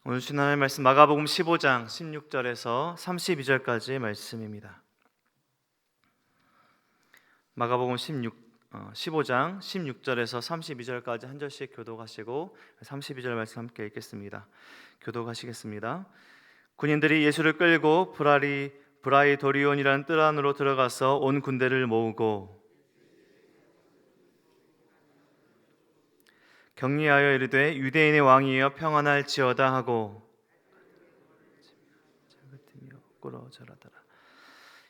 오늘 주신 하나님의 말씀 마가복음 15장 16절에서 32절까지의 말씀입니다. 마가복음 15장 16절에서 32절까지 한 절씩 교독하시고 32절 말씀 함께 읽겠습니다. 교독하시겠습니다. 군인들이 예수를 끌고 브라이도리온이라는 뜰 안으로 들어가서 온 군대를 모으고 격리하여 이르되 유대인의 왕이여 평안할지어다 하고 꾸러절하더라.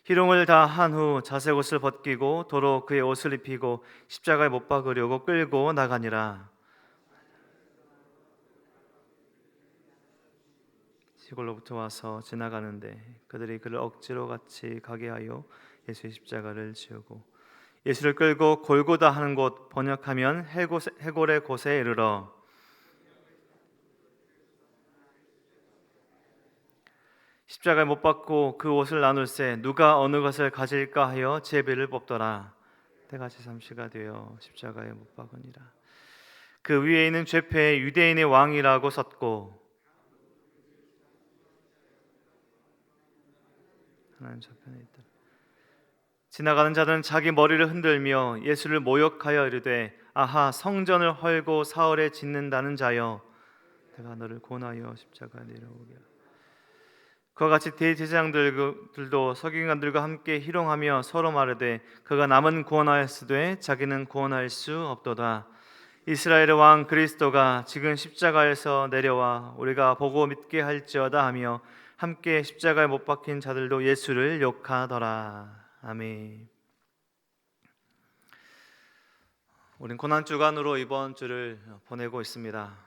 희롱을 다 한 후 자색 옷을 벗기고 도로 그의 옷을 입히고 십자가에 못 박으려고 끌고 나가니라. 시골로부터 와서 지나가는데 그들이 그를 억지로 같이 가게 하여 예수의 십자가를 지우고 예수를 끌고 골고다 하는 곳, 번역하면 해골의 곳에 이르러 십자가에 못 박고 그 옷을 나눌세 누가 어느 것을 가질까 하여 제비를 뽑더라. 때가 제3시가 되어 십자가에 못 박으니라. 그 위에 있는 죄패에 유대인의 왕이라고 썼고 하나님 저편에 있더라. 지나가는 자들은 자기 머리를 흔들며 예수를 모욕하여 이르되 아하 성전을 헐고 사흘에 짓는다는 자여 내가 너를 고나여 십자가에 내려오게 하라. 그와 같이 대제사장들도 서기관들과 함께 희롱하며 서로 말하되 그가 남은 구원하였으되 자기는 구원할 수 없도다. 이스라엘의 왕 그리스도가 지금 십자가에서 내려와 우리가 보고 믿게 할지어다 하며 함께 십자가에 못 박힌 자들도 예수를 욕하더라. 아멘. 우린 고난 주간으로 이번 주를 보내고 있습니다.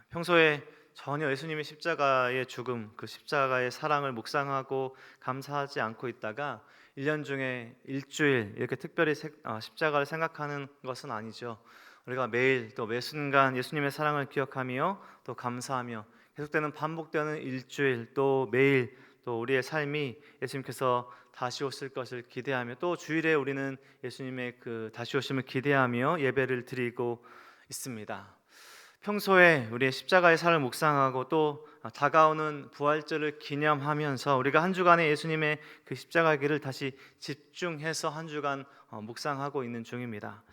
평소에 전혀 예수님의 십자가의 죽음, 그 십자가의 사랑을 묵상하고 감사하지 않고 있다가 1년 중에 일주일 이렇게 특별히 십자가를 생각하는 것은 아니죠. 우리가 매일 또 매 순간 예수님의 사랑을 기억하며 또 감사하며 계속되는 반복되는 일주일 또 매일 또 우리의 삶이 예수님께서 다시 오실 것을 기대하며 또 주일에 우리는 예수님의 그 다시 오심을 기대하며 예배를 드리고 있습니다. 평소에 우리의 십자가의 삶을 묵상하고 또 다가오는 부활절을 기념하면서 우리가 한 주간의 예수님의 그 십자가의 길을 다시 집중해서 한 주간 묵상하고 있는 중입니다.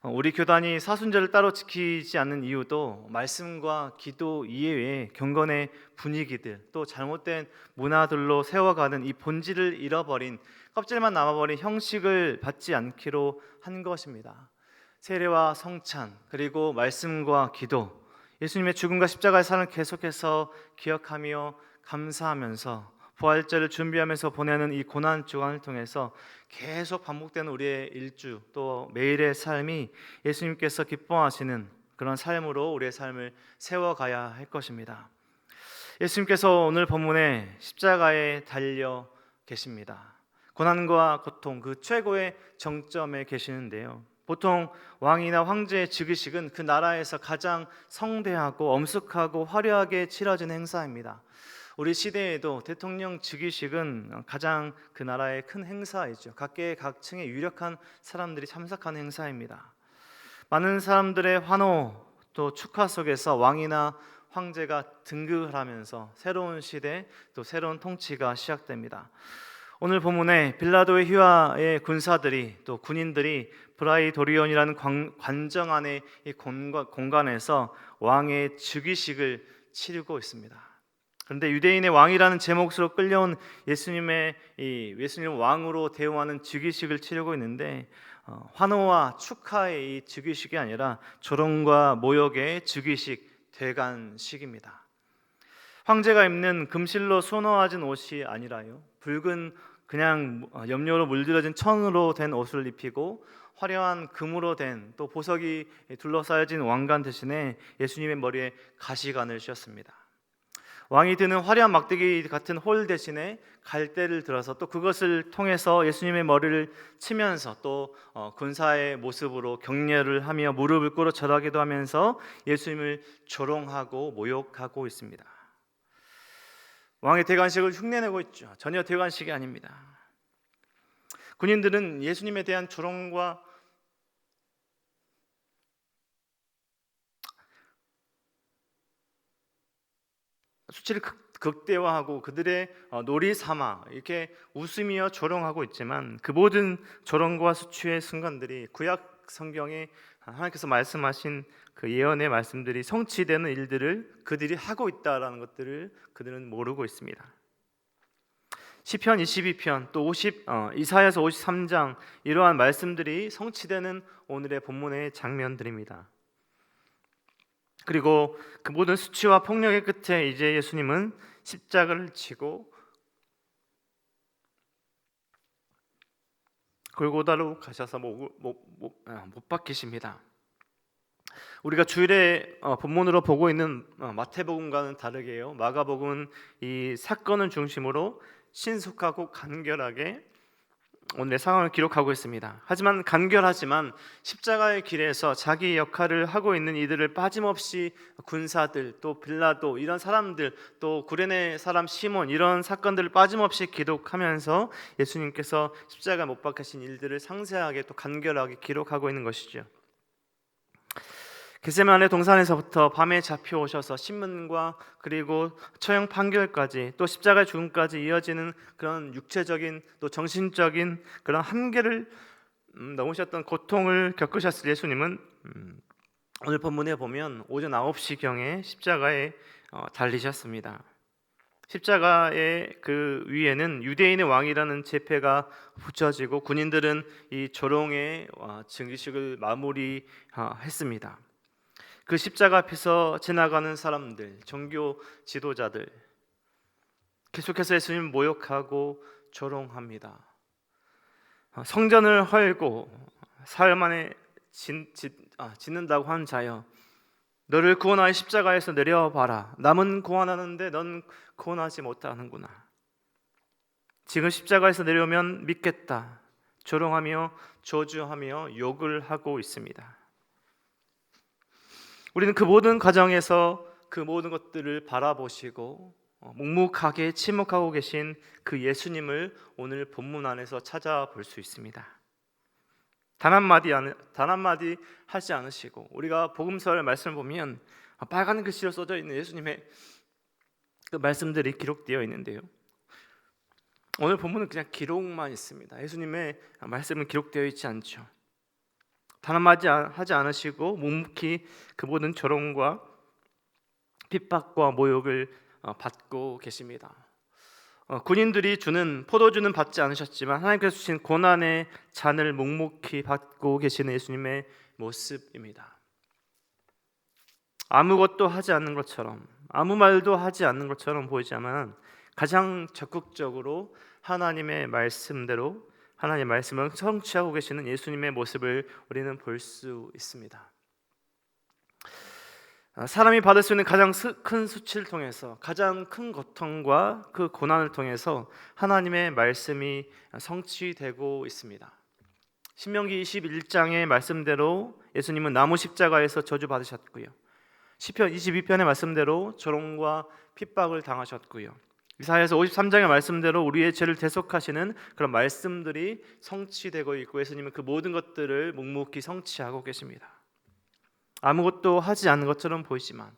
우리 교단이 사순절을 따로 지키지 않는 이유도 말씀과 기도 이외에 경건의 분위기들 또 잘못된 문화들로 세워가는 이 본질을 잃어버린 껍질만 남아버린 형식을 받지 않기로 한 것입니다. 세례와 성찬 그리고 말씀과 기도 예수님의 죽음과 십자가의 사랑을 계속해서 기억하며 감사하면서 부활절을 준비하면서 보내는 이 고난 주간을 통해서 계속 반복되는 우리의 일주 또 매일의 삶이 예수님께서 기뻐하시는 그런 삶으로 우리의 삶을 세워가야 할 것입니다. 예수님께서 오늘 본문에 십자가에 달려 계십니다. 고난과 고통 그 최고의 정점에 계시는데요. 보통 왕이나 황제의 즉위식은 그 나라에서 가장 성대하고 엄숙하고 화려하게 치러진 행사입니다. 우리 시대에도 대통령 즉위식은 가장 그 나라의 큰 행사이죠. 각계각층의 유력한 사람들이 참석하는 행사입니다. 많은 사람들의 환호 또 축하 속에서 왕이나 황제가 등극을 하면서 새로운 시대 또 새로운 통치가 시작됩니다. 오늘 본문에 빌라도의 휘하의 군사들이 또 군인들이 브라이도리온이라는 관정 안의 이 공간에서 왕의 즉위식을 치르고 있습니다. 그런데 유대인의 왕이라는 제목으로 끌려온 예수님 왕으로 대우하는 즉위식을 치르고 있는데 환호와 축하의 이 즉위식이 아니라 조롱과 모욕의 즉위식 대관식입니다. 황제가 입는 금실로 수놓아진 옷이 아니라요 붉은 그냥 염료로 물들어진 천으로 된 옷을 입히고 화려한 금으로 된 또 보석이 둘러싸여진 왕관 대신에 예수님의 머리에 가시관을 씌웠습니다. 왕이 드는 화려한 막대기 같은 홀 대신에 갈대를 들어서 또 그것을 통해서 예수님의 머리를 치면서 또 군사의 모습으로 격려를 하며 무릎을 꿇어 절하기도 하면서 예수님을 조롱하고 모욕하고 있습니다. 왕의 대관식을 흉내내고 있죠. 전혀 대관식이 아닙니다. 군인들은 예수님에 대한 조롱과 수치를 극대화하고 그들의 놀이 삼아 이렇게 웃으며 조롱하고 있지만 그 모든 조롱과 수치의 순간들이 구약 성경에 하나님께서 말씀하신 그 예언의 말씀들이 성취되는 일들을 그들이 하고 있다라는 것들을 그들은 모르고 있습니다. 시편 22편 또 이사야서 53장 이러한 말씀들이 성취되는 오늘의 본문의 장면들입니다. 그리고 그 모든 수치와 폭력의 끝에 이제 예수님은 십자가를 지고 골고다로 가셔서 못 박히십니다. 우리가 주일에 본문으로 보고 있는 마태복음과는 다르게요, 마가복음은 이 사건을 중심으로 신속하고 간결하게 오늘의 상황을 기록하고 있습니다. 하지만 간결하지만 십자가의 길에서 자기 역할을 하고 있는 이들을 빠짐없이 군사들, 또 빌라도 이런 사람들, 또 구레네 사람 시몬 이런 사건들을 빠짐없이 기록하면서 예수님께서 십자가에 못 박히신 일들을 상세하게 또 간결하게 기록하고 있는 것이죠. 겟세마네 동산에서부터 밤에 잡혀오셔서 신문과 그리고 처형 판결까지 또 십자가의 죽음까지 이어지는 그런 육체적인 또 정신적인 그런 한계를 넘으셨던 고통을 겪으셨을 예수님은 오늘 본문에 보면 오전 9시경에 십자가에 달리셨습니다. 십자가의 그 위에는 유대인의 왕이라는 제패가 붙여지고 군인들은 이 조롱의 증기식을 마무리했습니다. 그 십자가 앞에서 지나가는 사람들, 종교 지도자들 계속해서 예수님을 모욕하고 조롱합니다. 성전을 헐고 사흘 만에 짓는다고 한 자여, 너를 구원하여 십자가에서 내려봐라. 남은 구원하는데 넌 구원하지 못하는구나. 지금 십자가에서 내려오면 믿겠다. 조롱하며 저주하며 욕을 하고 있습니다. 우리는 그 모든 과정에서 그 모든 것들을 바라보시고 묵묵하게 침묵하고 계신 그 예수님을 오늘 본문 안에서 찾아볼 수 있습니다. 단 한마디 하지 않으시고, 우리가 복음서의 말씀을 보면 빨간 글씨로 써져 있는 예수님의 그 말씀들이 기록되어 있는데요, 오늘 본문은 그냥 기록만 있습니다. 예수님의 말씀은 기록되어 있지 않죠. 단 한마디 하지 않으시고 묵묵히 그 모든 조롱과 핍박과 모욕을 받고 계십니다. 군인들이 주는 포도주는 받지 않으셨지만 하나님께서 주신 고난의 잔을 묵묵히 받고 계시는 예수님의 모습입니다. 아무것도 하지 않는 것처럼, 아무 말도 하지 않는 것처럼 보이지만 가장 적극적으로 하나님의 말씀대로 하나님의 말씀을 성취하고 계시는 예수님의 모습을 우리는 볼 수 있습니다. 사람이 받을 수 있는 가장 큰 수치를 통해서, 가장 큰 고통과 그 고난을 통해서 하나님의 말씀이 성취되고 있습니다. 신명기 21장의 말씀대로 예수님은 나무 십자가에서 저주받으셨고요, 시편 22편의 말씀대로 조롱과 핍박을 당하셨고요, 이사야서 53장의 말씀대로 우리의 죄를 대속하시는 그런 말씀들이 성취되고 있고, 예수님은 그 모든 것들을 묵묵히 성취하고 계십니다. 아무것도 하지 않는 것처럼 보이지만,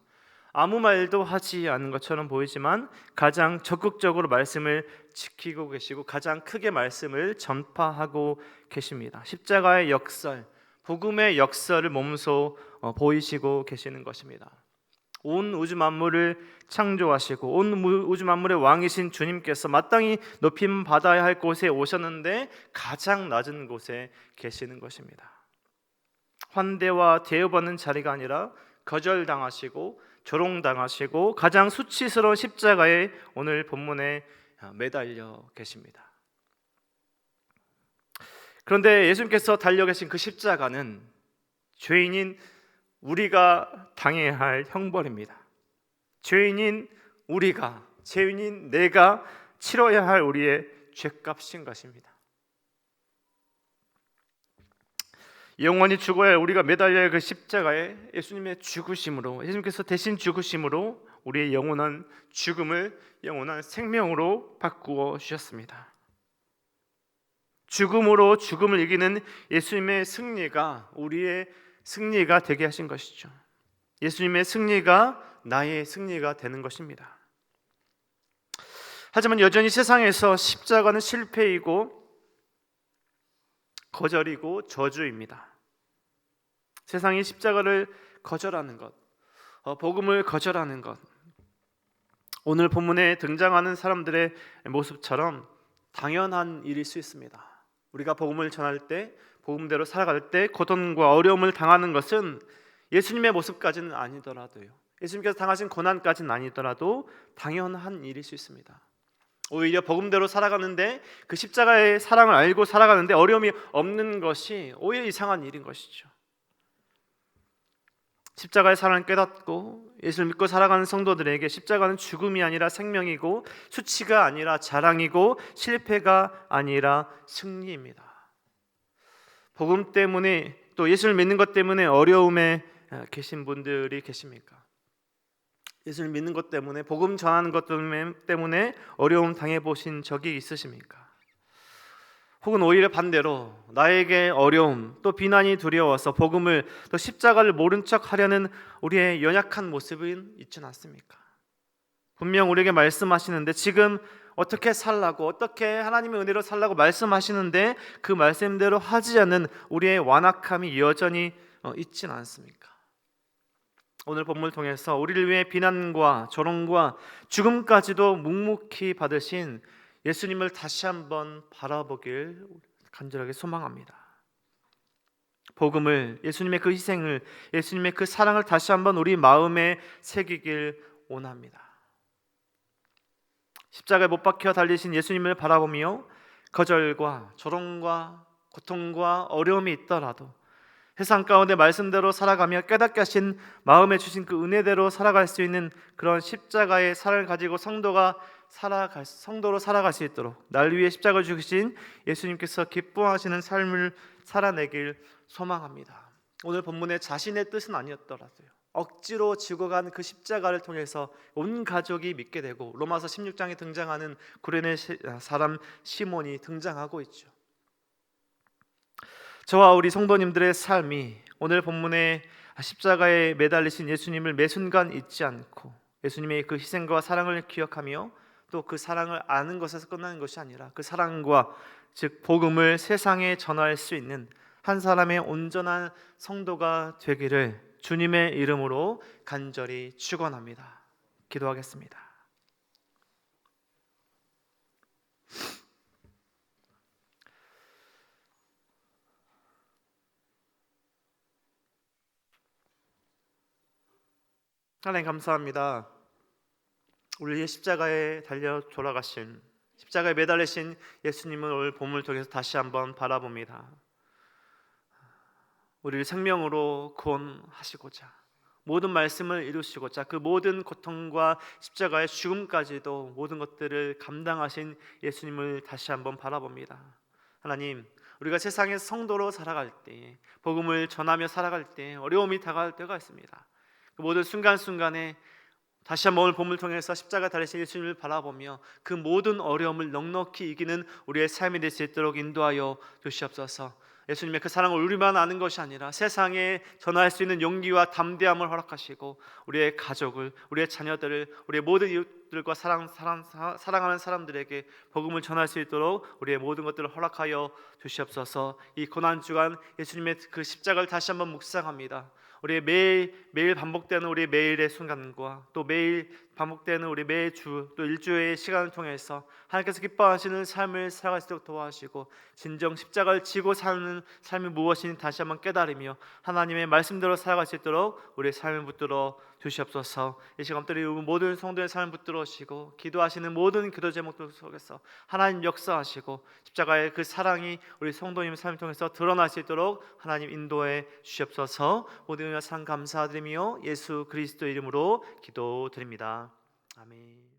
아무 말도 하지 않는 것처럼 보이지만 가장 적극적으로 말씀을 지키고 계시고 가장 크게 말씀을 전파하고 계십니다. 십자가의 역설, 복음의 역설을 몸소 보이시고 계시는 것입니다. 온 우주 만물을 창조하시고 온 우주 만물의 왕이신 주님께서 마땅히 높임 받아야 할 곳에 오셨는데 가장 낮은 곳에 계시는 것입니다. 환대와 대우받는 자리가 아니라 거절당하시고 조롱당하시고 가장 수치스러운 십자가에 오늘 본문에 매달려 계십니다. 그런데 예수님께서 달려계신 그 십자가는 죄인인 우리가 당해야 할 형벌입니다. 죄인인 우리가, 죄인인 내가 치러야 할 우리의 죄값인 것입니다. 영원히 죽어야 할 우리가 매달려야 할 그 십자가에 예수님의 죽으심으로, 예수님께서 대신 죽으심으로 우리의 영원한 죽음을 영원한 생명으로 바꾸어 주셨습니다. 죽음으로 죽음을 이기는 예수님의 승리가 우리의 승리가 되게 하신 것이죠. 예수님의 승리가 나의 승리가 되는 것입니다. 하지만 여전히 세상에서 십자가는 실패이고 거절이고 저주입니다. 세상이 십자가를 거절하는 것, 복음을 거절하는 것, 오늘 본문에 등장하는 사람들의 모습처럼 당연한 일일 수 있습니다. 우리가 복음을 전할 때, 복음대로 살아갈 때 고통과 어려움을 당하는 것은 예수님의 모습까지는 아니더라도요, 예수님께서 당하신 고난까지는 아니더라도 당연한 일일 수 있습니다. 오히려 복음대로 살아가는데, 그 십자가의 사랑을 알고 살아가는데 어려움이 없는 것이 오히려 이상한 일인 것이죠. 십자가의 사랑을 깨닫고 예수를 믿고 살아가는 성도들에게 십자가는 죽음이 아니라 생명이고, 수치가 아니라 자랑이고, 실패가 아니라 승리입니다. 복음 때문에, 또 예수를 믿는 것 때문에 어려움에 계신 분들이 계십니까? 예수를 믿는 것 때문에, 복음 전하는 것 때문에 어려움 당해보신 적이 있으십니까? 혹은 오히려 반대로 나에게 어려움 또 비난이 두려워서 복음을, 또 십자가를 모른 척 하려는 우리의 연약한 모습은 있지 않습니까? 분명 우리에게 말씀하시는데, 지금 어떻게 살라고, 어떻게 하나님의 은혜로 살라고 말씀하시는데 그 말씀대로 하지 않는 우리의 완악함이 여전히 있지는 않습니까? 오늘 본문을 통해서 우리를 위해 비난과 조롱과 죽음까지도 묵묵히 받으신 예수님을 다시 한번 바라보길 간절하게 소망합니다. 복음을, 예수님의 그 희생을, 예수님의 그 사랑을 다시 한번 우리 마음에 새기길 원합니다. 십자가에 못 박혀 달리신 예수님을 바라보며 거절과 조롱과 고통과 어려움이 있더라도 세상 가운데 말씀대로 살아가며 깨닫게 하신 마음에 주신 그 은혜대로 살아갈 수 있는 그런 십자가의 사랑을 가지고 성도로 살아갈 수 있도록 날 위해 십자가를 죽으신 예수님께서 기뻐하시는 삶을 살아내길 소망합니다. 오늘 본문의 자신의 뜻은 아니었더라도요, 억지로 지고 간 그 십자가를 통해서 온 가족이 믿게 되고, 로마서 16장에 등장하는 구레네 사람 시몬이 등장하고 있죠. 저와 우리 성도님들의 삶이 오늘 본문의 십자가에 매달리신 예수님을 매 순간 잊지 않고 예수님의 그 희생과 사랑을 기억하며, 또 그 사랑을 아는 것에서 끝나는 것이 아니라 그 사랑과, 즉 복음을 세상에 전할 수 있는 한 사람의 온전한 성도가 되기를 주님의 이름으로 간절히 축원합니다. 기도하겠습니다. 하나님 감사합니다. 우리의 십자가에 달려 돌아가신, 십자가에 매달리신 예수님을 오늘 본문을 통해서 다시 한번 바라봅니다. 우리를 생명으로 구원하시고자, 모든 말씀을 이루시고자, 그 모든 고통과 십자가의 죽음까지도 모든 것들을 감당하신 예수님을 다시 한번 바라봅니다. 하나님, 우리가 세상의 성도로 살아갈 때, 복음을 전하며 살아갈 때 어려움이 다가올 때가 있습니다. 그 모든 순간순간에 다시 한번 오늘 본문을 통해서 십자가 달리신 예수님을 바라보며 그 모든 어려움을 넉넉히 이기는 우리의 삶이 될 수 있도록 인도하여 주시옵소서. 예수님의 그 사랑을 우리만 아는 것이 아니라 세상에 전할 수 있는 용기와 담대함을 허락하시고, 우리의 가족을, 우리의 자녀들을, 우리의 모든 이웃들과 사랑하는 사람들에게 복음을 전할 수 있도록 우리의 모든 것들을 허락하여 주시옵소서. 이 고난 주간 예수님의 그 십자가를 다시 한번 묵상합니다. 우리의 매일 반복되는 우리 매일의 순간과, 또 매일 반복되는 우리 매주, 또 일주의 시간을 통해서 하나님께서 기뻐하시는 삶을 살아갈 수 있도록 도와주시고, 진정 십자가를 지고 사는 삶이 무엇인지 다시 한번 깨달으며 하나님의 말씀대로 살아갈 수 있도록 우리의 삶을 붙들어 주시옵소서. 이 시간들이 모든 성도의 삶을 붙들어 주시고, 기도하시는 모든 기도 제목들 속에서 하나님 역사하시고, 십자가의 그 사랑이 우리 성도님의 삶을 통해서 드러날 수 있도록 하나님 인도해 주시옵소서. 모든 은혜와 상 감사드리며 예수 그리스도 이름으로 기도드립니다. 아멘.